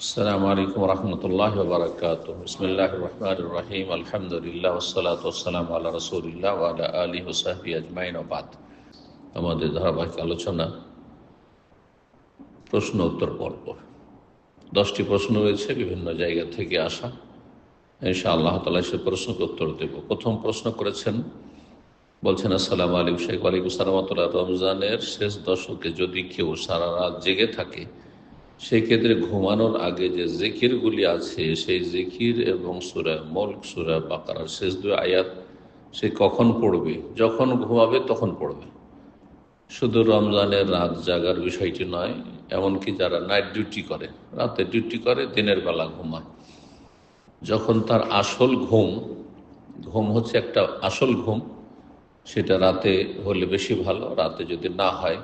আসসালামু আলাইকুম রহমতুল্লাহি ওয়া বারাকাতুহু। বিসমিল্লাহির রহমানির রহিম। আলহামদুলিল্লাহ ওয়াসসালাতু ওয়াসসালামু আলা রাসূলিল্লাহ ওয়া আলা আলিহি ওয়া সাহবিহি আজমাইন ওয়া বাদ। আমাদের ধারাবাহিক আলোচনা প্রশ্ন উত্তর পর্ব। 10টি প্রশ্ন রয়েছে বিভিন্ন জায়গা থেকে আসা। ইনশাআল্লাহ তাআলা সে প্রশ্নের উত্তর দেব। প্রথম প্রশ্ন করেছেন, বলছেন আসসালামু আলাইকুম শেখ। ওয়ালাইকুম আসসালাম ওয়া রাহমাতুল্লাহ। রমজানের শেষ দশকে যদি কেউ সারা রাত জেগে থাকে, সেক্ষেত্রে ঘুমানোর আগে যে জিকিরগুলি আছে সেই জিকির এবং সূরা মুলক, সূরা বাকারার শেষ দুই আয়াত সে কখন পড়বে? যখন ঘুমাবে তখন পড়বে। শুধু রমজানের রাত জাগার বিষয়টি নয়, এমনকি যারা নাইট ডিউটি করে, রাতে ডিউটি করে, দিনের বেলা ঘুমায়, যখন তার আসল ঘুম, ঘুম হচ্ছে একটা আসল ঘুম, সেটা রাতে হলে বেশি ভালো। রাতে যদি না হয়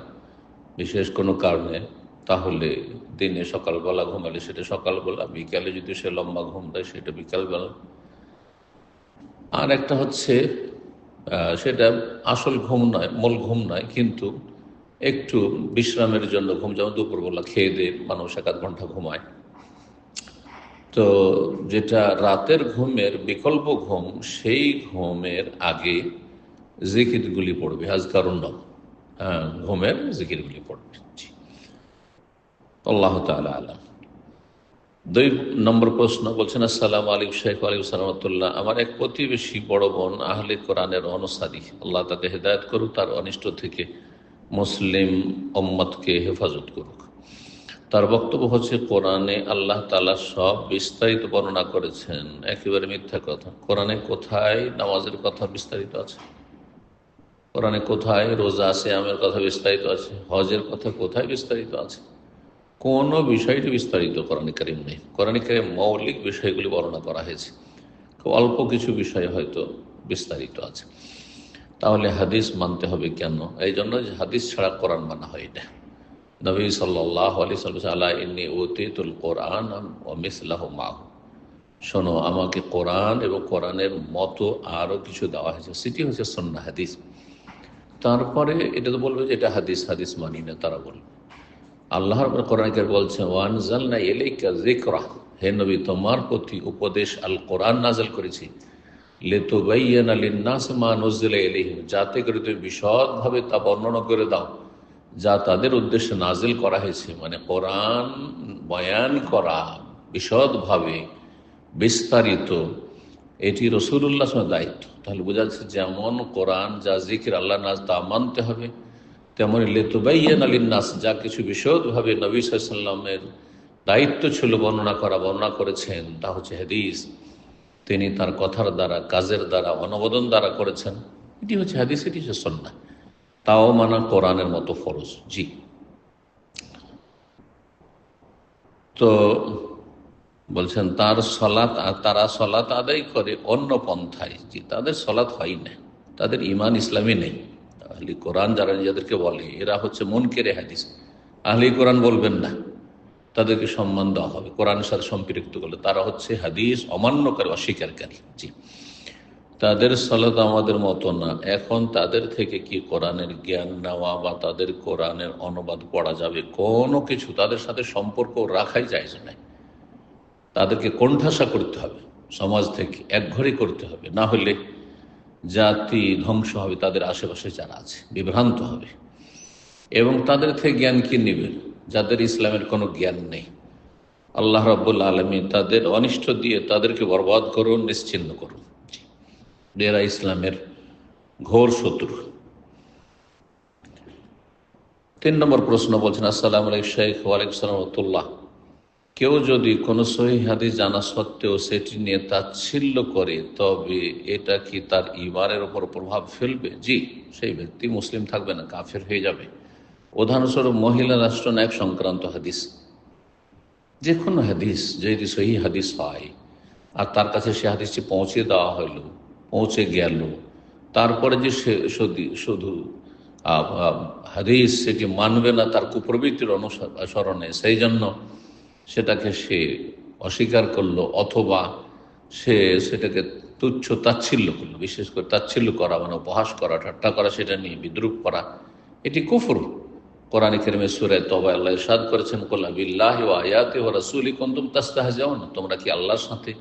বিশেষ কোনো কারণে, তাহলে দিনে সকালবেলা ঘুমালে সেটা সকালবেলা, বিকালে যদি সে লম্বা ঘুম দেয় সেটা বিকালবেলা। আর একটা হচ্ছে সেটা আসল ঘুম নয়, মূল ঘুম নয়, কিন্তু একটু বিশ্রামের জন্য ঘুম, যেমন দুপুরবেলা খেয়ে দিয়ে মানুষ 1-8 ঘন্টা ঘুমায়। তো যেটা রাতের ঘুমের বিকল্প ঘুম, সেই ঘুমের আগে জিকিরগুলি পড়বে, আজকারুন নাম, ঘুমের জিকিরগুলি পড়বে। জি, আল্লাহ তাআলা আলাম। 2 নম্বর প্রশ্ন, বলছেন আসসালামু আলাইকুম শেখ। ওয়ালাইকুম আসসালাম ওয়া রাহমাতুল্লাহ। আমার এক প্রতিবেশী বড় বোন আহলে কোরআনের অনুসারী, আল্লাহ তাকে হেদায়েত করুক, তার অনিষ্ট থেকে মুসলিম উম্মতকে হেফাজত করুক। তার বক্তব্য হচ্ছে, কোরআনে আল্লাহ তাআলা সব বিস্তারিত বর্ণনা করেছেন, একেবারে মিথ্যা কথা। কোরআনে কোথায় নামাজের কথা বিস্তারিত আছে? কোরআনে কোথায় রোজা সিয়ামের কথা বিস্তারিত আছে? হজের কথা কোথায় বিস্তারিত আছে? কোনো বিষয়টি বিস্তারিত কোরআনে কারীম নেই। কোরআনে কারীম মৌলিক বিষয়গুলি বর্ণনা করা হয়েছে, খুব অল্প কিছু বিষয় হয়তো বিস্তারিত আছে। তাহলে হাদিস মানতে হবে কেন? এই জন্য যে হাদিস ছাড়া কোরআন মানা হয় না। নবী সাল্লাল্লাহু আলাইহি ওয়াসাল্লাম, আলা ইন্নী উতীতুল কোরআন ওয়া মিসলাহু মাহু, শোনো, আমাকে কোরআন এবং কোরআনের মতো আরও কিছু দেওয়া হয়েছে, সেটি হচ্ছে সুন্নাহ, হাদিস। তারপরে এটা তো বলবে যে এটা হাদিস, হাদিস মানি না, তারা বলবে। আল্লাহর কোরআনে বলছে, ওয়ানজালনা ইলাইকা যিকরা, হে নবী, তোমার প্রতি উপদেশ আল কোরআন নাযিল করেছি, লিতুবাইয়িনা লিন-নাস মা নুযিলা ইলাইহিম, যাতে করে তুমি বিশদভাবে তা বর্ণনা করে দাও যা তাদের উদ্দেশ্যে নাজিল করা হয়েছে। মানে কোরআন বয়ান করা বিশদভাবে, বিস্তারিত, এটি রাসূলুল্লাহ সাল্লাল্লাহু আলাইহি ওয়াসাল্লামের দায়িত্ব। তাহলে বোঝা যাচ্ছে, যেমন কোরআন যা জিকির আল্লাহ নাজ তা মানতে হবে, তেমনি লিতুবাইয়িনা লিন-নাস, যা কিছু বিশদভাবে নবী সাল্লাল্লাহু আলাইহি ওয়াসাল্লামের দায়িত্ব ছিল বর্ণনা করা, বর্ণনা করেছেন, তা হচ্ছে হাদিস। তিনি তার কথার দ্বারা, কাজের দ্বারা, অনুবাদন দ্বারা করেছেন, এটি হচ্ছে হাদিস, এটি হচ্ছে সুন্নাহ। তাও মানা কোরআনের মতো ফরজ। জি। তো বলছেন তারা সলাত আদায় করে অন্য পন্থায়। জি, তাদের সলাত হয় না, তাদের ইমান ইসলামে নেই। আহলি কোরআন যারা নিজেদেরকে বলে, এরা হচ্ছে মুনকেরে হাদিস। আহলি কোরআন বলবেন না, তাদেরকে সম্মান দেওয়া হবে। কোরআনের সাথে সম্পৃক্ত করলে তারা হচ্ছে হাদিস অমান্যকারী, অস্বীকারী। জি, তাদের সালাত আমাদের মতো না। এখন তাদের থেকে কি কোরআনের জ্ঞান নেওয়া বা তাদের কোরআনের অনুবাদ পড়া যাবে? কোনো কিছু তাদের সাথে সম্পর্ক রাখাই জায়েজ নাই। তাদেরকে কোণঠাসা করতে হবে, সমাজ থেকে একঘরে করতে হবে, না হলে জাতি ধ্বংস হবে, তাদের আশেপাশে যারা আছে বিভ্রান্ত হবে। এবং তাদের থেকে জ্ঞান কি নেবেন যাদের ইসলামের কোনো জ্ঞান নেই? আল্লাহ রাব্বুল আলামিন তাদের অনিষ্ট দিয়ে তাদেরকে বরবাদ করুন, নিশ্চিহ্ন করুন। এরা ইসলামের ঘোর শত্রু। 3 নম্বর প্রশ্ন, বলছেন আসসালামু আলাইকুম শেখ। ওয়ালাইকুম আসসালাম ওয়া রাহমাতুল্লাহ। কেউ যদি কোনো সহিহ হাদিস জানা সত্ত্বেও সেটি নিয়ে তাচ্ছিল্য করে, তবে এটা কি তার ঈমানের উপর প্রভাব ফেলবে? জি, সেই ব্যক্তি মুসলিম থাকবে না, কাফের হয়ে যাবে। উদাহরণস্বরূপ, মহিলা রাষ্ট্রনায়ক সংক্রান্ত হাদিস, যে কোনো হাদিস যদি সহিহ হাদিস হয় আর তার কাছে সে হাদিসটি পৌঁছে দেওয়া হলো, পৌঁছে গেল, তারপরে যে সে শুধু হাদিস সেটি মানবে না তার কুপ্রবৃত্তির অনুসরণে, সেই জন্য সেটাকে সে অস্বীকার করলো, অথবা সে সেটাকে তুচ্ছ তাচ্ছিল্য করলো, বিশেষ করে তাচ্ছিল্য করা মানে উপহাস করা, ঠাট্টা করা, সেটা নিয়ে বিদ্রুপ করা, এটি কুফর। কোরআন কারীমে সূরা তওবা আল্লাহ ইরশাদ করেছেন, কুল বিল্লাহি ওয়া আয়াতিহি ওয়া রাসূলিহি কুনতুম তাস্তাহজিউন, তোমরা কি আল্লাহর সাথে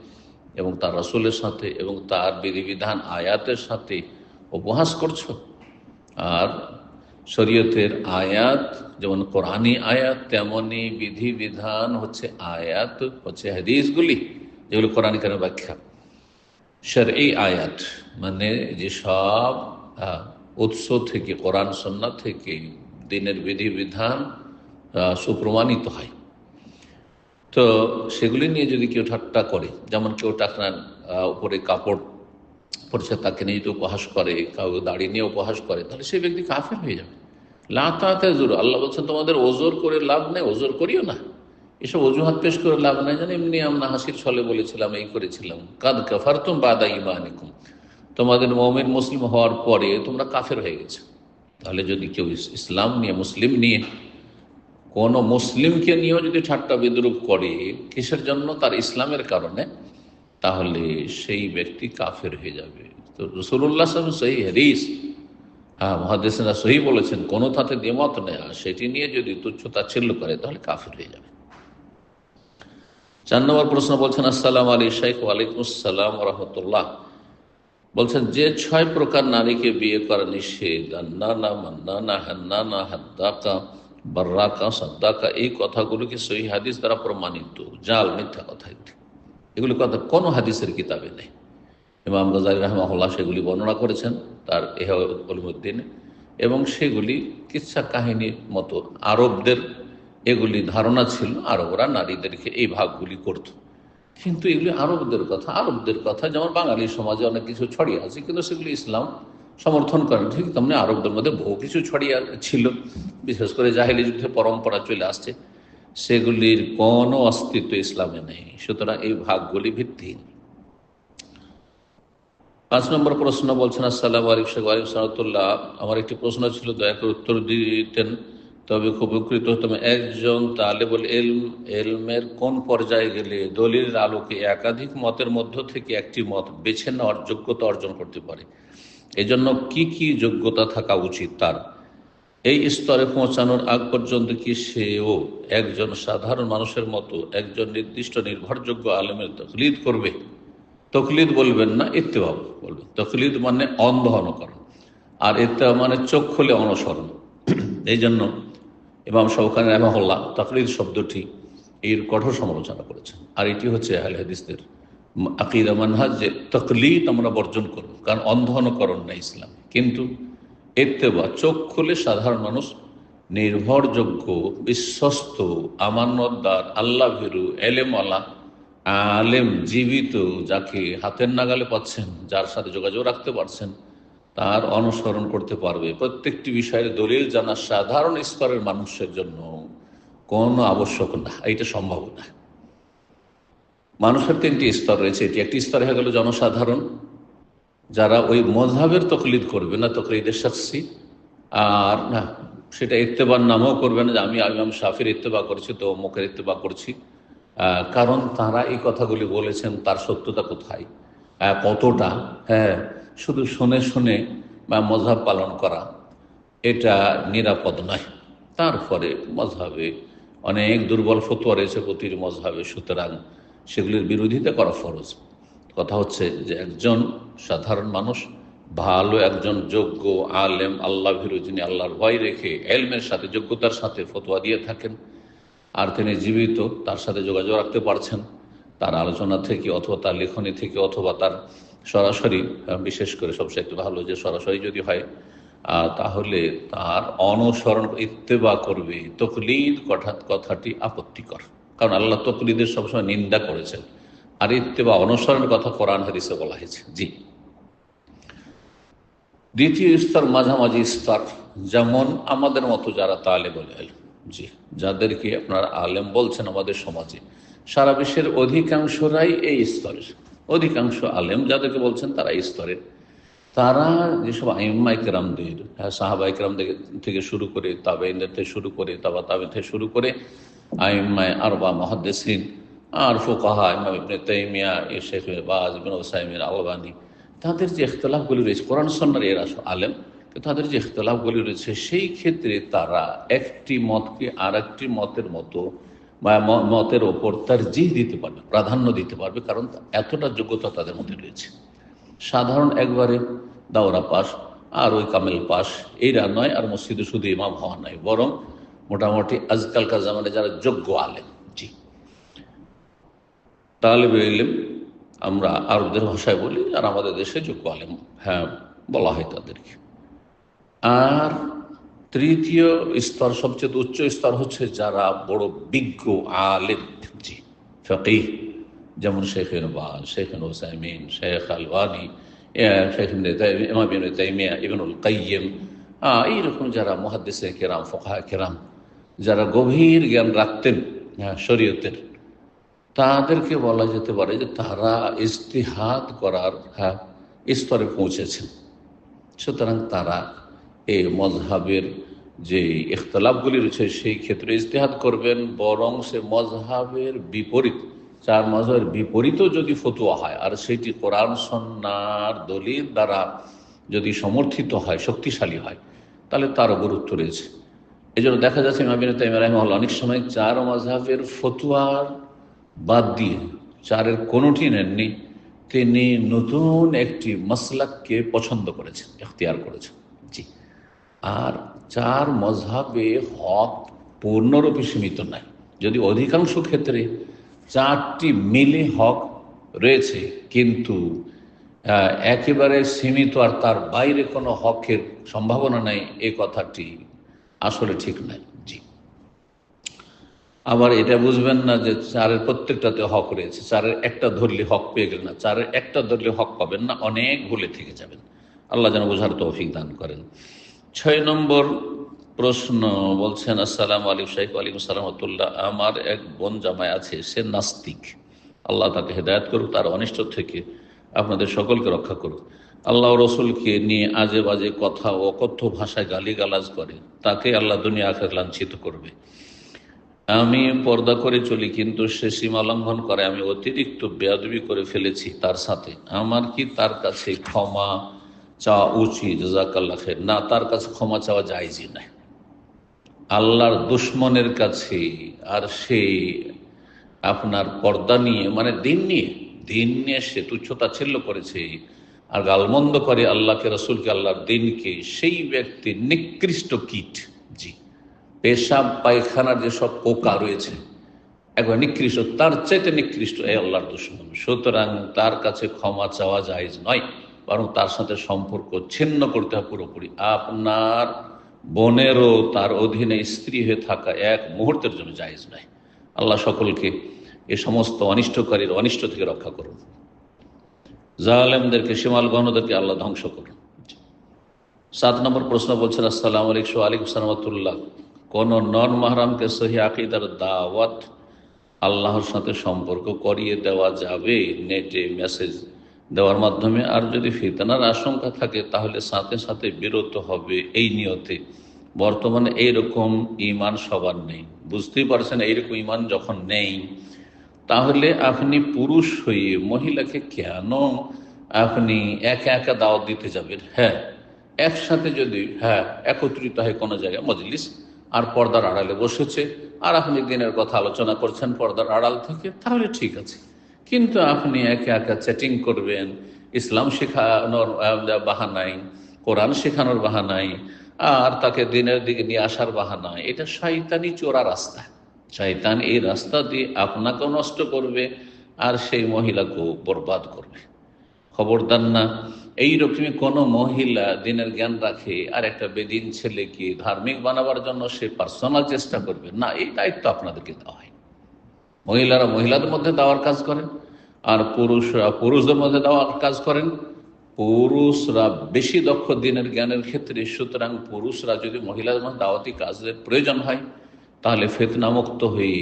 এবং তার রাসূলের সাথে এবং তার বিধিবিধান আয়াতের সাথে উপহাস করছো? আর শরীয়তের আয়াত যেমন কোরআনী আয়াত, তেমনি বিধিবিধান হচ্ছে আয়াত, হচ্ছে হাদিসগুলি যেগুলো কোরআন কারীমের ব্যাখ্যা। শরঈ আয়াত মানে যেসব উৎস থেকে, কোরআন সুন্নাহ থেকে দিনের বিধিবিধান সুপ্রমাণিত হয়, তো সেগুলি নিয়ে যদি কেউ ঠাট্টা করে, যেমন কেউ টাকনার উপরে কাপড় পড়ছে তাকে নিয়ে যদি উপহাস করে, কাউ দাড়ি নিয়ে উপহাস করে, তাহলে সেই ব্যক্তি কাফের হয়ে যাবে। লাতাতে জোর, আল্লাহ বলছেন তোমাদের ওজোর করে লাভ নেই, ওজোর করিও না, এসব অজুহাত পেশ করে লাভ নাই, জানি এমনি আমরা হাসির ছলে বলেছিলাম, এই করেছিলাম। কাদ কাফারতুম বাদা ঈমানিকুম, তোমাদের মুমিন মুসলিম হওয়ার পরে তোমরা কাফের হয়ে গেছে। তাহলে যদি কেউ ইসলাম নিয়ে, মুসলিম নিয়ে, কোনো মুসলিমকে নিয়েও যদি ঠাট্টা বিদ্রুপ করে, কিসের জন্য? তার ইসলামের কারণে, তাহলে সেই ব্যক্তি কাফের হয়ে যাবে। তো রাসূলুল্লাহ সাল্লাল্লাহু আলাইহি ওয়াসাল্লাম সহিহ হাদিস, মুহাদ্দিসিনরা সহিহ বলেছেন, কোনো তাতে দ্বিমত নেই, সেটি নিয়ে যদি তুচ্ছ তাচ্ছিল্য করে তাহলে কাফের হয়ে যাবে। 4 নম্বর প্রশ্ন বলছেন, আসসালামু আলাইকুম শাইখ। ওয়ালাইকুম আসসালাম ওয়া রাহমাতুল্লাহ। বলছেন যে 6 প্রকার নারীকে বিয়ে করা নিষেধ, আন্নানা, মান্নানা, হান্নানা, হাদ্দাকা, বার্রাকা, সাদ্দাকা, এই কথাগুলো কি সহিহ হাদিস দ্বারা প্রমাণিত? জাল, মিথ্যা কথা এগুলি কথা কোনো হাদিসের কিতাবে নেই। ইমাম গাজ্জালী রাহিমাহুল্লাহ সেগুলি বর্ণনা করেছেন তার ইহয়া উলুমুদ্দিনে, এবং সেগুলি কিচ্ছা কাহিনীর মতো। আরবদের এগুলি ধারণা ছিল, আরবরা নারীদেরকে এই ভাগগুলি করত, কিন্তু এগুলি আরবদের কথা যেমন বাঙালি সমাজে অনেক কিছু ছড়িয়ে আছে, কিন্তু সেগুলি ইসলাম সমর্থন করেন। ঠিক তেমনি আরবদের মধ্যে বহু কিছু ছড়িয়ে ছিল, বিশেষ করে জাহেলি যুদ্ধে পরম্পরা চলে আসছে, সেগুলির কোনো অস্তিত্ব ইসলামে নেই। সুতরাং এই ভাগগুলি ভিত্তিহীন। 5 নম্বর প্রশ্ন বলছেন, আসসালামু আলাইকুম ওয়া রাহমাতুল্লাহ। আমার একটি প্রশ্ন ছিল, দয়া করে উত্তর দিতেন তবে খুব উপকৃত হতাম। একজন তালেবুল ইলমের কোন পর্যায়ে গেলে দলিলের আলোকে একাধিক মতের মধ্য থেকে একটি মত বেছে নেওয়ার যোগ্যতা অর্জন করতে পারে? এজন্য কি কি যোগ্যতা থাকা উচিত তার? এই স্তরে পৌঁছানোর আগ পর্যন্ত কি সেও একজন সাধারণ মানুষের মতো একজন নির্দিষ্ট নির্ভরযোগ্য আলেমের তাকলিদ করবে? তকলিদ বলবেন না, ইত্তেবা বলবেন। তকলিদ মানে অন্ধ অনুকরণ, আর ইত্তেবা মানে চোখ খুলে অনুসরণ। এই জন্য ইমাম শাওকানি রাহিমাহুল্লাহ তাকলিদ শব্দটি এর কঠোর সমালোচনা করেছেন। আর এটি হচ্ছে আহলে হাদিসদের আকীদা মানহাজ, যে তকলিদ আমরা বর্জন করব, কারণ অন্ধ অনুকরণ না ইসলাম। কিন্তু ইত্তেবা, চোখ খুলে সাধারণ মানুষ, নির্ভরযোগ্য, বিশ্বস্ত, আমানতদার, আল্লাহ ভীরু, এলেমওয়ালা আলেম, জীবিত, যাকে হাতের নাগালে পাচ্ছেন, যার সাথে যোগাযোগ রাখতে পারছেন, তার অনুসরণ করতে পারবে। প্রত্যেকটি বিষয়ের দলিল জানা সাধারণ স্তরের মানুষের জন্য কোনো আবশ্যক না, এটা সম্ভব না। মানুষের 3টি স্তর রয়েছে। এটি একটি স্তর হয়ে গেল জনসাধারণ, যারা ওই মযহাবের তকলিদ করবে না, তকলিদের শাখসি, আর না সেটা ইত্তেবার নামও করবে না, যে আমি ইমাম শাফির ইত্তেবা করছি তো অমুকের ইত্তেবা করছি, কারণ তারা এই কথাগুলি বলেছেন, তার সত্যতা কোথায়, কতটা, শুধু শুনে শুনে মযহাব পালন করা এটা নিরাপদ নয়। তারপরে মযহাবে অনেক দুর্বল ফতোয়া রয়েছে প্রতিটি মযহাবে, সুতরাং সেগুলির বিরোধিতা করা ফরজ। কথা হচ্ছে যে একজন সাধারণ মানুষ, ভালো একজন যোগ্য আলেম, আল্লাহ ভীরু, যিনি আল্লাহর ভয় রেখে এলমের সাথে, যোগ্যতার সাথে ফতোয়া দিয়ে থাকেন, আর তিনি জীবিত, তার সাথে যোগাযোগ রাখতে পারছেন, তার আলোচনা থেকে অথবা তার লেখনী থেকে অথবা তার সরাসরি, বিশেষ করে সবচেয়ে একটু ভালো যে সরাসরি যদি হয়, তাহলে তার অনুসরণ, ইত্তেবা করবে। তকলিদ কথাটি আপত্তিকর, কারণ আল্লাহ তকলিদের সবসময় নিন্দা করেছেন, আর ইত্তেবা অনুসরণের কথা কোরআন হাদিসে বলা হয়েছে। জি। দ্বিতীয় স্তর মাঝামাঝি স্তর, যেমন আমাদের মতো যারা তালেবুল ইলম, জি, যাদেরকে আপনারা আলেম বলছেন আমাদের সমাজে, সারা বিশ্বের অধিকাংশরাই এই স্তরের, অধিকাংশ আলেম যাদেরকে বলছেন তারা এই স্তরের। তারা যেসব আইম্মা ইকরামদের, সাহাবা ইকরামদের থেকে শুরু করে, তাবেঈনদের থেকে শুরু করে, তাবা তাবেঈন থেকে শুরু করে, আইম্মায়ে আরবা, মুহাদ্দিসিন আর ফুকাহা, ইমাম ইবনে তাইমিয়া, শেখ বাজ, ইবনে উসাইমিন, আলবানী, তাদের যে ইখতিলাফগুলি রয়েছে, কোরআন সুন্নাহর এরা আলেম, তাদের যে ইখতলাফগুলি রয়েছে সেই ক্ষেত্রে তারা একটি মতকে আর একটি মতের মতো বা মতের ওপর তারজিহ দিতে পারবে, প্রাধান্য দিতে পারবে, কারণ এতটা যোগ্যতা তাদের মধ্যে রয়েছে। সাধারণ একবারে দাওরা পাস আর ওই কামেল পাস এইরা নয়, আর মসজিদে শুধু ইমাম হওয়া নয়, বরং মোটামুটি আজকালকার জামানে যারা যোগ্য আলেম, জি, তালেবে ইলম আমরা আরবদের ভাষায় বলি, আর আমাদের দেশে যোগ্য আলেম, হ্যাঁ, বলা হয় তাদেরকে। আর তৃতীয় স্তর, সবচেয়ে উচ্চ স্তর হচ্ছে যারা বড় বিজ্ঞ আলেম, জি, ফকিহ, যেমন শেখ বাজ, শেখ ওসাইমিন, শেখ আলবানী, শেখ ইমাম ইবনে তাইমিয়া, ইবনুল কাইয়্যিম, এইরকম যারা মুহাদ্দিসে কেরাম, ফুকাহা কেরাম, যারা গভীর জ্ঞান রাখতেন শরীয়তের, তাদেরকে বলা যেতে পারে যে তারা ইজতিহাদ করার স্তরে পৌঁছেছেন। সুতরাং তারা এই মজহাবের যে ইখতলাফগুলি রয়েছে সেই ক্ষেত্রে ইজতিহাদ করবেন, বরং সে মজহাবের বিপরীত, চার মজহাবের বিপরীতও যদি ফতোয়া হয় আর সেটি কোরআন সুন্নাহর দলিল দ্বারা যদি সমর্থিত হয়, শক্তিশালী হয়, তাহলে তারও গুরুত্ব রয়েছে। এই জন্য দেখা যাচ্ছে ইমাম ইবনে তাইমিয়া রাহিমাহুল্লাহ অনেক সময় চার মজহাবের ফতোয়ার বাদ দিয়ে, চারের কোনোটি নেননি, তিনি নতুন একটি মাসলাককে পছন্দ করেছেন, এখতিয়ার করেছেন, জি। আর চার মজহাবে হক পূর্ণরূপে সীমিত নাই, যদি অধিকাংশ ক্ষেত্রে চারটি মিলে হক রয়েছে, কিন্তু একেবারে সীমিত আর তার বাইরে কোনো হকের সম্ভাবনা নাই, এ কথাটি আসলে ঠিক নাই, জি। আবার এটা বুঝবেন না যে চারের প্রত্যেকটাতে হক রয়েছে, চারের একটা ধরলে হক পেয়ে গেলেন না, চারের একটা ধরলে হক পাবেন না, অনেক ভুলে থেকে যাবেন। আল্লাহ যেন বোঝার তৌফিক দান করেন। 6 নম্বর প্রশ্ন বলছেন, আসসালামু আলাইকুম শাইখ। ওয়ালাইকুম আসসালাম ওয়া রাহমাতুল্লাহ। আমার এক বোন জামাই আছে, সে নাস্তিক। আল্লাহ তাকে হেদায়েত করুক, তার অনিষ্ট থেকে আপনাদের সকলকে রক্ষা করুক। আল্লাহ রসুলকে নিয়ে আজে বাজে কথা ও অকথ্য ভাষায় গালিগালাজ করে, তাকে আল্লাহ দুনিয়া আখিরাতে লাঞ্ছিত করবে। আমি পর্দা করে চলি, কিন্তু সে সীমা লঙ্ঘন করে, আমি অতিরিক্ত বেয়াদবি করে ফেলেছি তার সাথে, আমার কি তার কাছে ক্ষমা চাওয়া উচিত? জাযাকাল্লাহ খাইর। না, তার কাছে ক্ষমা চাওয়া জায়েজই নাই। আল্লাহর দুশ্মনের কাছে আর সে আপনার পর্দা নিয়ে, মানে দিন নিয়ে সে তুচ্ছতাচ্ছিল্য করেছে আর গালমন্দ করে আল্লাহকে, রসুলকে, আল্লাহর দিনকে, সেই ব্যক্তি নিকৃষ্ট কীট, জি। পেশাব পায়খানার যেসব পোকা রয়েছে একবার নিকৃষ্ট, তার চাইতে নিকৃষ্ট এই আল্লাহর দুশমন। সুতরাং তার কাছে ক্ষমা চাওয়া জায়েজ নয়, বরং তার সাথে সম্পর্ক ছিন্ন করতে হবে পুরোপুরি। আপনার বোনেরও তার অধীনে স্ত্রী হয়ে থাকা এক মুহূর্তের জন্য জায়েজ নয়। আল্লাহ সকলকে এ সমস্ত অনিষ্টকারীর অনিষ্ট থেকে রক্ষা করুন, জালেমদেরকে, সীমাল গণদেরকে আল্লাহ ধ্বংস করুন। 7 নম্বর প্রশ্ন বলছেন, আসসালামু আলাইকুম। ওয়ালাইকুম আসসালাম ওয়া রাহমাতুল্লাহ। কোন নন মাহরামকে সহি আকীদার দাওয়াত আল্লাহর সাথে সম্পর্ক করিয়ে দেওয়া যাবে নেটে মেসেজ দেওয়ার মাধ্যমে? আর যদি ফিতনার আশঙ্কা থাকে তাহলে সাথে সাথে বিরত হবে এই নিয়তে। বর্তমানে এইরকম ঈমান সবার নেই, বুঝতেই পারছেন। এইরকম ঈমান যখন নেই, তাহলে আপনি পুরুষ হয়ে মহিলাকে কেন আপনি একা একা দাওয়াত দিতে যাবেন? হ্যাঁ, একসাথে যদি একত্রিত হয় কোনো জায়গায় মজলিস, আর পর্দার আড়ালে বসেছে, আর আপনি দিনের কথা আলোচনা করছেন পর্দার আড়াল থেকে, তাহলে ঠিক আছে। কিন্তু আপনি একা একা চ্যাটিং করবেন, ইসলাম শেখানোর বাহানায়, কোরআন শেখানোর বাহানায়, আর তাকে দিনের দিকে নিয়ে আসার বাহানায়, এটা শয়তানি চোরা রাস্তা। শয়তান এই রাস্তা দিয়ে আপনাকেও নষ্ট করবে আর সেই মহিলাকেও বরবাদ করবে। খবরদার না, এইরকমই কোনো মহিলা দিনের জ্ঞান রাখে আর একটা বেদিন ছেলেকে ধার্মিক বানাবার জন্য সে পার্সোনাল চেষ্টা করবে না, এই দায়িত্ব আপনাদেরকে দেওয়া হয়। মহিলারা মহিলাদের মধ্যে দেওয়ার কাজ করেন, আর পুরুষরা পুরুষদের মধ্যে দেওয়ার কাজ করেন। পুরুষরা বেশি দক্ষ দিনের জ্ঞানের ক্ষেত্রে, সুতরাং পুরুষরা যদি মহিলাদের মধ্যে দাওয়াতি কাজের প্রয়োজন হয়, তাহলে ফিতনামুক্ত হয়ে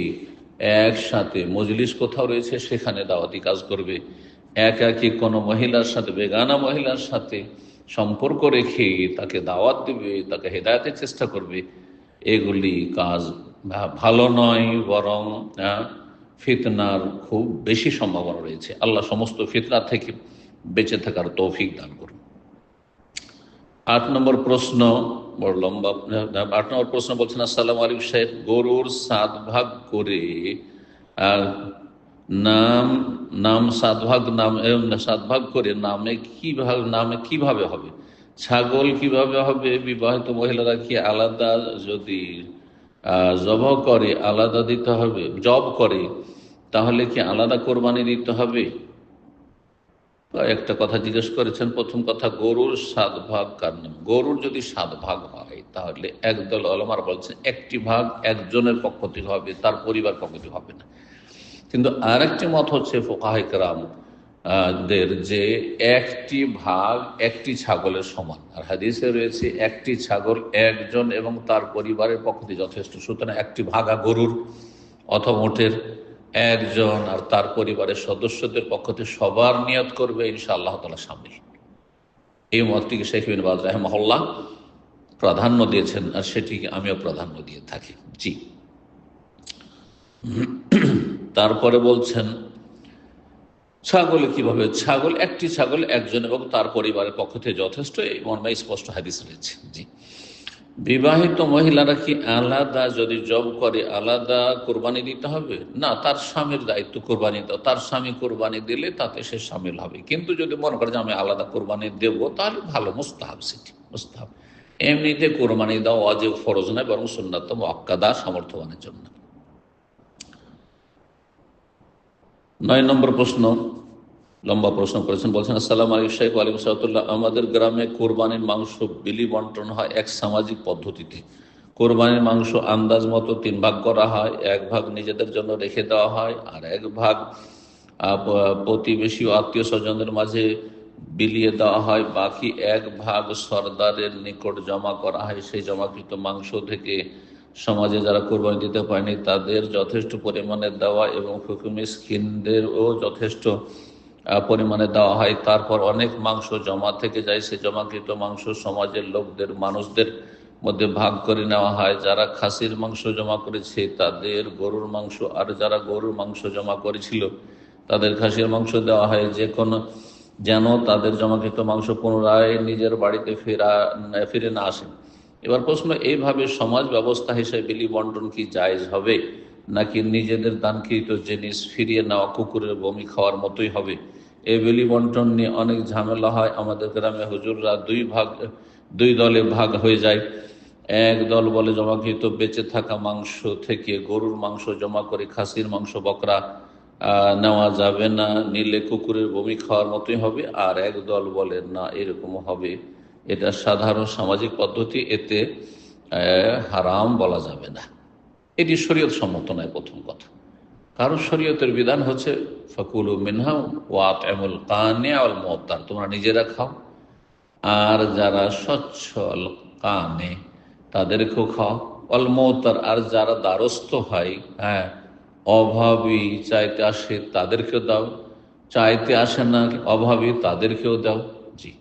একসাথে মজলিস কোথাও রয়েছে সেখানে দাওয়াতি কাজ করবে। একাকী কোনো মহিলার সাথে, বেগানা মহিলার সাথে সম্পর্ক রেখে তাকে দাওয়াত দিবে, তাকে হেদায়েতের চেষ্টা করবে, এগুলি কাজ ভালো নয়, বরং ফিতনার খুব বেশি সম্ভাবনা রয়েছে। আল্লাহ সমস্ত ফিতনা থেকে বেঁচে থাকার তৌফিক দান করুন। 8 নম্বর প্রশ্ন, বড় লম্বা। 8 নম্বর প্রশ্ন বলছেন, আসসালামু আলাইকুম সাহেব, গরুর 7 ভাগ করে আহ, নাম নাম 7 ভাগ নাম 7 ভাগ করে নামে কিভাবে হবে? ছাগল কিভাবে হবে? বিবাহিত মহিলারা কি আলাদা, যদি জবাহ করে আলাদা দিতে হবে, জব করে তাহলে কি আলাদা কোরবানি দিতে হবে? একটা কথা জিজ্ঞেস করেছেন। প্রথম কথা, গরুর 7 ভাগ কার নাম? গরুর যদি 7 ভাগ হয় তাহলে একদল ওলামার বলছেন একটি ভাগ একজনের পক্ষ থেকে হবে, তার পরিবার পক্ষ থেকে হবে না। কিন্তু আরেকটি মত হচ্ছে ফুকাহায়ে কেরাম দের, যে একটি ভাগ একটি ছাগলের সমান। আর হাদিসে রয়েছে একটি ছাগল একজন এবং তার পরিবারের পক্ষ থেকে যথেষ্ট। সুতরাং একটি ভাগা গরুর অথবা উটের একজন আর তার পরিবারের সদস্যদের পক্ষ থেকে সবার নিয়ত করবে, ইনশাআল্লাহ তাআলা শামিল। এই মতটিকে শেখ বিন বাজ রাহিমাহুল্লাহ প্রাধান্য দিয়েছেন, আর সেটিকে আমিও প্রাধান্য দিয়ে থাকি। জি। তারপরে বলছেন ছাগলে কিভাবে? ছাগল একটি ছাগল একজন এবং তার পরিবারের পক্ষ থেকে যথেষ্ট, এই মর্মে স্পষ্ট হাদিস রয়েছে। জি। বিবাহিত মহিলারা কি আলাদা, যদি জব করে আলাদা কোরবানি দিতে হবে? না, তার স্বামীর দায়িত্ব কোরবানি দাও, তার স্বামী কোরবানি দিলে তাতে সে শামিল হবে। কিন্তু যদি মনে করে যে আমি আলাদা কোরবানি দেব, তাহলে ভালো, মুস্তাহাব, সেটি মুস্তাহাব। এমনিতে কোরবানি দাও ওয়াজিব, ফরজ নয়, বরং সুন্নাত মুআক্কাদা সামর্থ্যবানের জন্য। 9 নম্বর প্রশ্ন, লম্বা প্রশ্ন করেছেন, বলছেন, আসসালামু আলাইকুম শাইখ। ওয়ালাইকুম সালাম। আমাদের গ্রামে কোরবানির মাংস বিলি বন্টন হয় এক সামাজিক পদ্ধতিতে। কোরবানির মাংস আন্দাজ মতো 3 ভাগ করা হয়। 1 ভাগ নিজেদের জন্য রেখে দেওয়া হয়, আর 1 ভাগ প্রতিবেশী ও আত্মীয় স্বজনদের মাঝে বিলিয়ে দেওয়া হয়। বাকি 1 ভাগ সর্দারের নিকট জমা করা হয়। সেই জমাকৃত মাংস থেকে সমাজে যারা কোরবানি দিতে পারেনি তাদের যথেষ্ট পরিমাণে দেওয়া এবং ফকির মিসকিনদেরও যথেষ্ট পরিমাণে দেওয়া হয়। তারপর অনেক মাংস জমা থেকে যায়, সে জমাকৃত মাংস সমাজের লোকদের, মানুষদের মধ্যে ভাগ করে নেওয়া হয়। যারা খাসির মাংস জমা করেছে তাদের গরুর মাংস, আর যারা গরুর মাংস জমা করেছিল তাদের খাসির মাংস দেওয়া হয়, যেন তাদের জমাকৃত মাংস পুনরায় নিজের বাড়িতে ফিরে না আসে। এবার প্রশ্ন, এইভাবে সমাজ ব্যবস্থা হিসেবে বিলি বন্টন কি জায়েজ হবে, নাকি নিজেদের দানকৃত জিনিস ফিরিয়ে নেওয়া কুকুরের বমি খাওয়ার মতোই হবে? এই বিলি বন্টন নিয়ে অনেক ঝামেলা হয়। আমাদের গ্রামে হুজুররা 2 দলে ভাগ হয়ে যায়। এক দল বলে জমাকৃত বেঁচে থাকা মাংস থেকে গরুর মাংস জমা করে খাসির মাংস, বকরা নেওয়া যাবে না, নিলে কুকুরের বমি খাওয়ার মতোই হবে। আর এক দল বলে না, এরকম হবে, এটা সাধারণ সামাজিক পদ্ধতি, এতে হারাম বলা যাবে না। এটি শরীয়ত সম্মত নয়, প্রথম কথা। কারণ শরীয়তের বিধান হচ্ছে ফাকুলু মিনহা ওয়াতইমুল কানিআ ওয়াল মুতার, তোমরা নিজেরা খাও আর যারা সচ্ছল কানে তাদেরকেও খাও, ওয়াল মুতার, আর যারা দ্বারস্থ হয়, হ্যাঁ, অভাবী চাইতে আসে তাদেরকেও দাও, চাইতে আসে না অভাবী তাদেরকেও দাও। জি।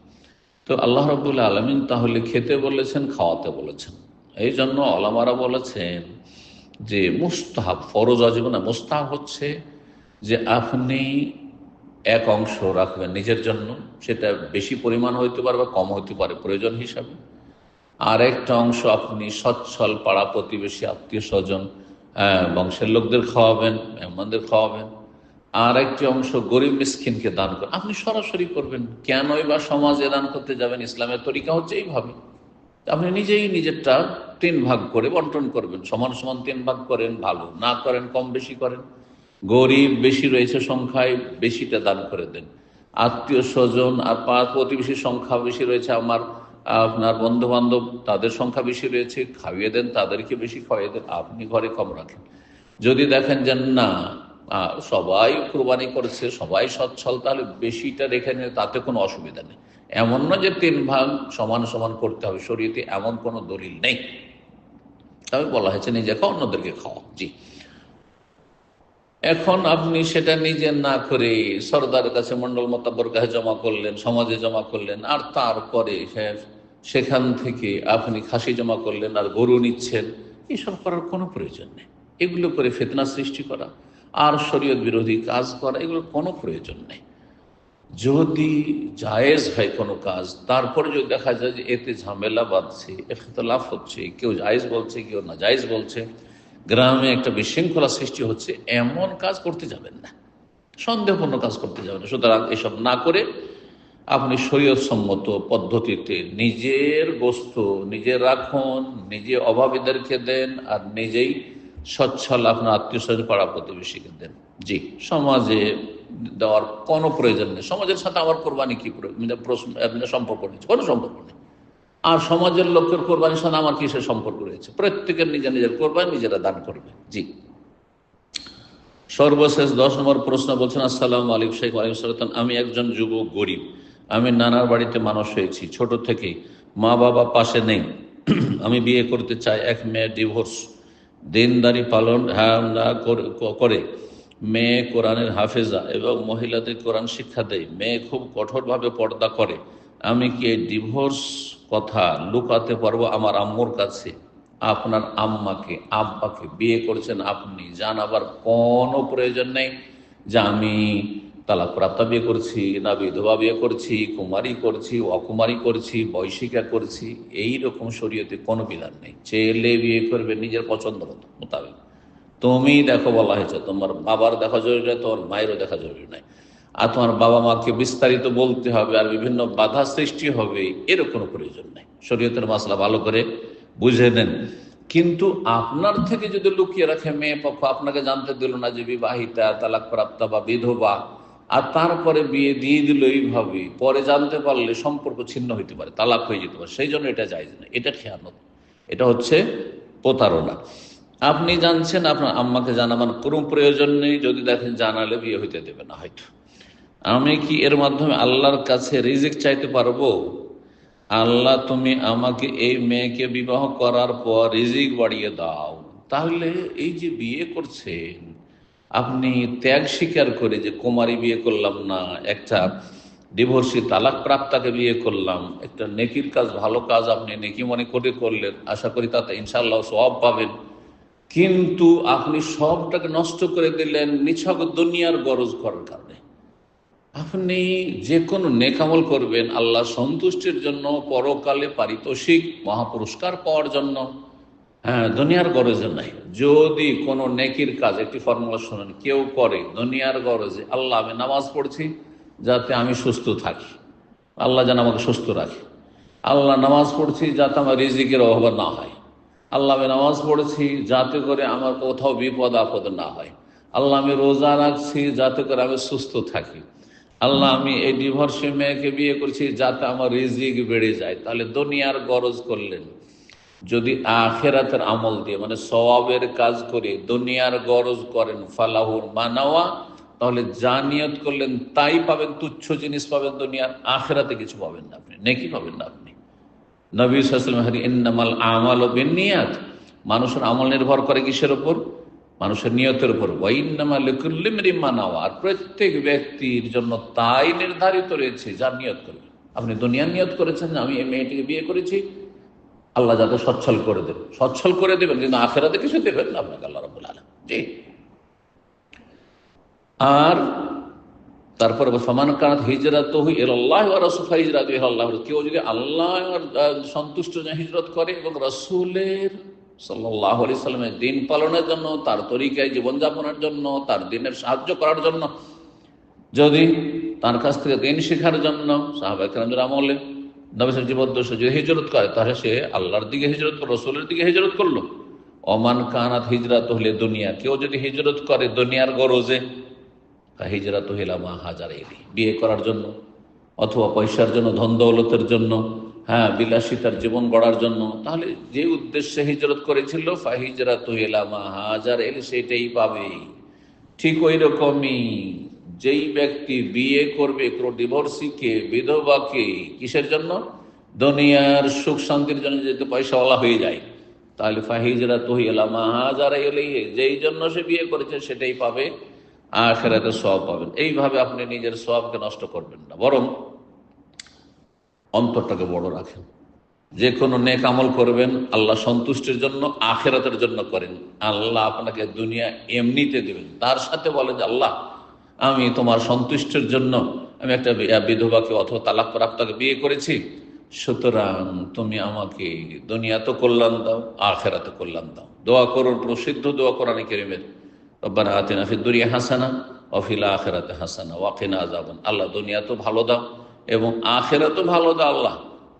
তো আল্লাহ রাব্বুল আলামিন তাহলে খেতে বলেছেন, খাওয়াতে বলেছেন। এই জন্য ওলামারা বলেছেন যে মুস্তাহাব, ফরজ ওয়াজিব না, মুস্তাহাব হচ্ছে যে আপনি এক অংশ রাখবেন নিজের জন্য, সেটা বেশি পরিমাণ হইতে পারে বা কম হইতে পারে প্রয়োজন হিসাবে। আর একটা অংশ আপনি সচ্ছল পাড়া প্রতিবেশী, আত্মীয় স্বজন, বংশের লোকদের খাওয়াবেন, মেহমানদের খাওয়াবেন। আর একটি অংশ গরিব মিসকিনকে দান করেন। আপনি সরাসরি করবেন, কেনই বা সমাজে দান করতে যাবেন? ইসলামের তরিকা হচ্ছে এইভাবে। আপনি নিজেই নিজেরটা 3 ভাগ করে বন্টন করবেন, সমান সমান 3 ভাগ করেন, ভালো না করেন, কম বেশি করেন। গরিব বেশি রয়েছে সংখ্যায়, বেশিটা দান করে দেন। আত্মীয় স্বজন আর প্রতিবেশীর সংখ্যা বেশি রয়েছে, আপনার বন্ধু বান্ধব তাদের সংখ্যা বেশি রয়েছে, খাইয়ে দেন, তাদেরকে বেশি খাইয়ে দেন, আপনি ঘরে কম রাখেন। যদি দেখেন যে না, সবাই কুরবানি করছে, সবাই সচ্ছল, তাহলে বেশিটা রেখে নিলে তাতে কোনো অসুবিধা নেই। এমন না যে 3 ভাগ সমান সমান করতে হবে, শরীয়তে এমন কোনো দলিল নেই। তবে বলা হয়েছে নিজে খাও, অন্যদেরকে খাওয়া। জি। এখন আপনি সেটা নিজে না করে সরদারের কাছে, মন্ডল মোতাব্বর কাছে জমা করলেন, সমাজে জমা করলেন, আর তারপরে সেখান থেকে আপনি খাসি জমা করলেন আর গরু নিচ্ছেন, এসব করার কোনো প্রয়োজন নেই। এগুলো করে ফিতনা সৃষ্টি করা আর শরীয়ত বিরোধী কাজ করা, এগুলোর কোনো প্রয়োজন নেই। যদি জায়েজ হয় কোনো কাজ, তারপরে যদি দেখা যায় যে এতে ঝামেলা বাঁধছে, ইখতিলাফ হচ্ছে, কেউ জায়েজ বলছে কেউ না জায়েজ বলছে, গ্রামে একটা বিশৃঙ্খলা সৃষ্টি হচ্ছে, এমন কাজ করতে যাবেন না, সন্দেহপূর্ণ কাজ করতে যাবেন না। সুতরাং এসব না করে আপনি শরীয়ত সম্মত পদ্ধতিতে নিজের বস্তু নিজে রাখুন, নিজে অভাবীদেরকে দেন, আর নিজেই সচ্ছল আপনার আত্মীয় স্বজন পাড়া প্রতিবেশীকে দেন। জি, সমাজে দেওয়ার কোনো প্রয়োজন নেই। সমাজের সাথে আমার কোরবানি কি সম্পর্ক নেই, কোনো সম্পর্ক নেই। আর সমাজের লোকের কোরবানির সাথে আমার কিসের সম্পর্ক রয়েছে? প্রত্যেকের নিজের নিজের কোরবানি নিজেরা দান করবে। জি, সর্বশেষ 10 নম্বর প্রশ্ন বলছেন, আসসালামু আলাইকুম শেখ। ওয়ালাইকুম আসসালাম। আমি একজন যুবক, গরিব। আমি নানার বাড়িতে মানুষ হয়েছি, ছোট থেকেই মা বাবা পাশে নেই। আমি বিয়ে করতে চাই। এক মেয়ে ডিভোর্স, দিনদারি পালন করে। মেয়ে কোরআনের হাফেজা এবং মহিলাদের কোরআন শিক্ষা দেয়। মেয়ে খুব কঠোরভাবে পর্দা করে। আমি কি এই ডিভোর্স কথা লুকাতে পারবো আমার আম্মুর কাছে? আপনার আম্মাকে আব্বাকে বিয়ে করেছেন আপনি, জানাবার কোনো প্রয়োজন নেই যে আমি তালাকপ্রাপ্তা বিয়ে করছি না বিধবা বিয়ে করছি, কুমারী করছি, অকুমারী করছি, বয়সিকা করছি। এই রকম শরীয়তে কোনো বিধান নেই। ছেলে বিয়ে করবে নিজের পছন্দ মোতাবেক। তুমি দেখো, বলা হয়েছে তোমার বাবার দেখা জরুরি নয়, তোমার মায়েরও দেখা জরুরি নয়। আর তোমার বাবা মাকে বিস্তারিত বলতে হবে আর বিভিন্ন বাধা সৃষ্টি হবে, এর কোনো প্রয়োজন নেই। শরীয়তের মাসলা ভালো করে বুঝে নেন। কিন্তু আপনার থেকে যদি লুকিয়ে রাখে মেয়ে পক্ষ, আপনাকে জানতে দিল না যে বিবাহিতা, তালাক প্রাপ্তা বা বিধবা, আর তারপরে বিয়ে দিয়ে দিল এইভাবে, পরে জানতে পারলে সম্পর্ক ছিন্ন হইতে পারে, তালাক হয়ে যেতে পারে। সেই জন্য এটা জায়েজ না, এটা খেয়ানত, এটা হচ্ছে প্রতারণা। আপনি জানছেন, আপনার আম্মাকে জানাবার কোনো প্রয়োজন নেই। যদি দেখেন জানালে বিয়ে হইতে দেবে না হয়তো। আমি কি এর মাধ্যমে আল্লাহর কাছে রিজিক চাইতে পারবো? আল্লাহ, তুমি আমাকে এই মেয়েকে বিবাহ করার পর রিজিক বাড়িয়ে দাও। তাহলে এই যে বিয়ে করছেন আপনি, ত্যাগ স্বীকার করে যে কুমারী বিয়ে করলাম না, একটা ডিভোর্সি তালাক প্রাপ্তাকে বিয়ে করলাম, একটা নেকির কাজ, ভালো কাজ আপনি নেকি মনে করে করলেন, আশা করি তাতে ইনশাআল্লাহ সওয়াব পাবেন। কিন্তু আপনি সবটাকে নষ্ট করে দিলেন নিছক দুনিয়ার গরজ করার কারণে। আপনি যে কোনো নেকামল করবেন আল্লাহ সন্তুষ্টির জন্য, পরকালে পারিতোষিক মহাপুরস্কার পাওয়ার জন্য, হ্যাঁ, দুনিয়ার গরজে নাই। যদি কোনো নেকির কাজ, একটি ফর্মুলা শুনেন, কেউ করে দুনিয়ার গরজে, আল্লাহ আমি নামাজ পড়ছি যাতে আমি সুস্থ থাকি, আল্লাহ যেন আমাকে সুস্থ রাখে। আল্লাহ নামাজ পড়ছি যাতে আমার রিজিকের অভাব না হয়। আল্লাহ আমি নামাজ পড়ছি যাতে করে আমার কোথাও বিপদ আপদ না হয়। আল্লাহ আমি রোজা রাখছি যাতে করে আমি সুস্থ থাকি। আল্লাহ আমি এই ডিভোর্সি মেয়েকে বিয়ে করছি যাতে আমার রিজিক বেড়ে যায়। তাহলে দুনিয়ার গরজ করলেন। যদি আখেরাতের আমল দিয়ে, মানে সওয়াবের কাজ করে দুনিয়ার গরজ করেন, ফালাহুর মানাওয়া, তাহলে যা নিয়ত করলেন তাই পাবেন। তুচ্ছ জিনিস পাবেন দুনিয়ার, আখেরাতে কিছু পাবেন না, আপনি নেকি পাবেন না। আপনি নবী সাল্লাল্লাহু আলাইহি ইন্নামাল আমালু বিন্নিয়াত, মানুষের আমল নির্ভর করে কিসের উপর? মানুষের নিয়তের উপর। ওয়া ইন্নামা লিকুল্লি ইমরিইন মা নাওয়া, আর প্রত্যেক ব্যক্তির জন্য তাই নির্ধারিত রয়েছে যার নিয়ত করবে। আপনি দুনিয়ার নিয়ত করেছেন যে আমি এই মেয়েটিকে বিয়ে করেছি আল্লাহ যাতে সচ্ছল করে দেবেন, সচ্ছল করে দেবেন, কিন্তু আখেরাতে কিছু দেবেন না আপনাকে আল্লাহ রাব্বুল আলামিন। জি। আর তারপরে ফামান কানাত হিজরাতুহু ইলাল্লাহি ওয়া রাসূলিহি ফাহিজরাতুহু ইলাল্লাহ, কেউ যদি আল্লাহ সন্তুষ্ট জন্য হিজরত করে এবং রাসূলের সাল্লাল্লাহু আলাইহি সাল্লামের দিন পালনের জন্য, তার তরিকায় জীবনযাপনের জন্য, তার দিনের সাহায্য করার জন্য, যদি তার কাছ থেকে দিন শেখার জন্য, সাহাবায়ে কেরামদের আমলে নবী সাল্লাল্লাহু জীবদ্দশায় যদি হিজরত করে, তাহলে সে আল্লাহর দিকে হিজরত করলো, রাসূলের দিকে হিজরত করলো। ওমান কানাত হিজরাতুহু লিদুনিয়া, কেউ যদি হিজরত করে দুনিয়ার গরজে, হিজরাতুহু ইলা মা হাজারা ইলাইহি, বিয়ে করার জন্য অথবা পয়সার জন্য, ধন দৌলতের জন্য, হ্যাঁ, বিলাসিতার জীবন গড়ার জন্য, তাহলে যে উদ্দেশ্যে হিজরত করেছিল ফাহিজরাতুহু ইলা মা হাজারা ইলাইহি, সেটাই পাবে। ঠিক ওই রকমই যেই ব্যক্তি বিয়ে করবে কোনো ডিভোর্সিকে, বিধবাকে, কিসের জন্য? দুনিয়ার সুখ শান্তির জন্য, যেহেতু পয়সাওয়ালা হয়ে যায়, তাহলে ফাহিজরাতুহু ইলা মা হাজারা ইলাইহি, যেই জন্য সে বিয়ে করেছে সেটাই পাবে, আখিরাতে সওয়াব পাবেন। এইভাবে আপনি নিজের সওয়াবকে নষ্ট করবেন না, বরং অন্তরটাকে বড় রাখেন। যে কোনো নেক আমল করবেন আল্লাহ সন্তুষ্টির জন্য, আখিরাতের জন্য করেন, আল্লাহ আপনাকে দুনিয়া এমনিতে দেবেন। তার সাথে বলেন যে আল্লাহ আমি তোমার সন্তুষ্টির জন্য আমি একটা বিধবাকে অথবা তালাক প্রাপ্তাকে বিয়ে করেছি, সুতরাং তুমি আমাকে দুনিয়াতে কল্যাণ দাও, আখেরাতে কল্যাণ দাও। দোয়া করুন, প্রসিদ্ধ দোয়া কোরআনে কারীমের, রব্বানা আতিনা ফিদ দুনিয়া হাসানা ওয়া ফিল আখিরাতি হাসানা ওয়া কিনা আযাবান। আল্লাহ দুনিয়া তো ভালো দাও এবং আখিরাতও ভালো দাও আল্লাহ,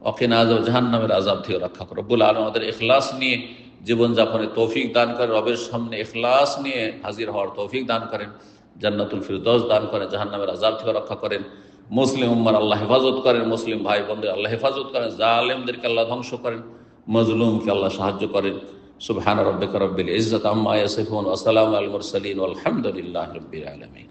ওয়া কিনা আযাব, জাহান্নামের আযাব থেকে রক্ষা করো। রব্বুল আলামিন আমাদের ইখলাস নিয়ে জীবনযাপনের তৌফিক দান করেন, রবের সামনে ইখলাস নিয়ে হাজির হওয়ার তৌফিক দান করেন, জান্নাতুল ফিরদৌস দান করেন, জাহান্নামের আযাব থেকে রক্ষা করেন। মুসলিম উম্মার আল্লাহ হেফাজত করেন, মুসলিম ভাই বোনদের আল্লাহ হেফাজত করেন, জালেমদেরকে আল্লাহ ধ্বংস করেন, মজলুমকে আল্লাহ সাহায্য করেন। সুবহান রাব্বিকা রাব্বিল ইজ্জাতি আম্মা ইয়াসিফুন ওয়া সালামুন আলাল মুরসালিন ওয়াল হামদুলিল্লাহি রাব্বিল আলামিন।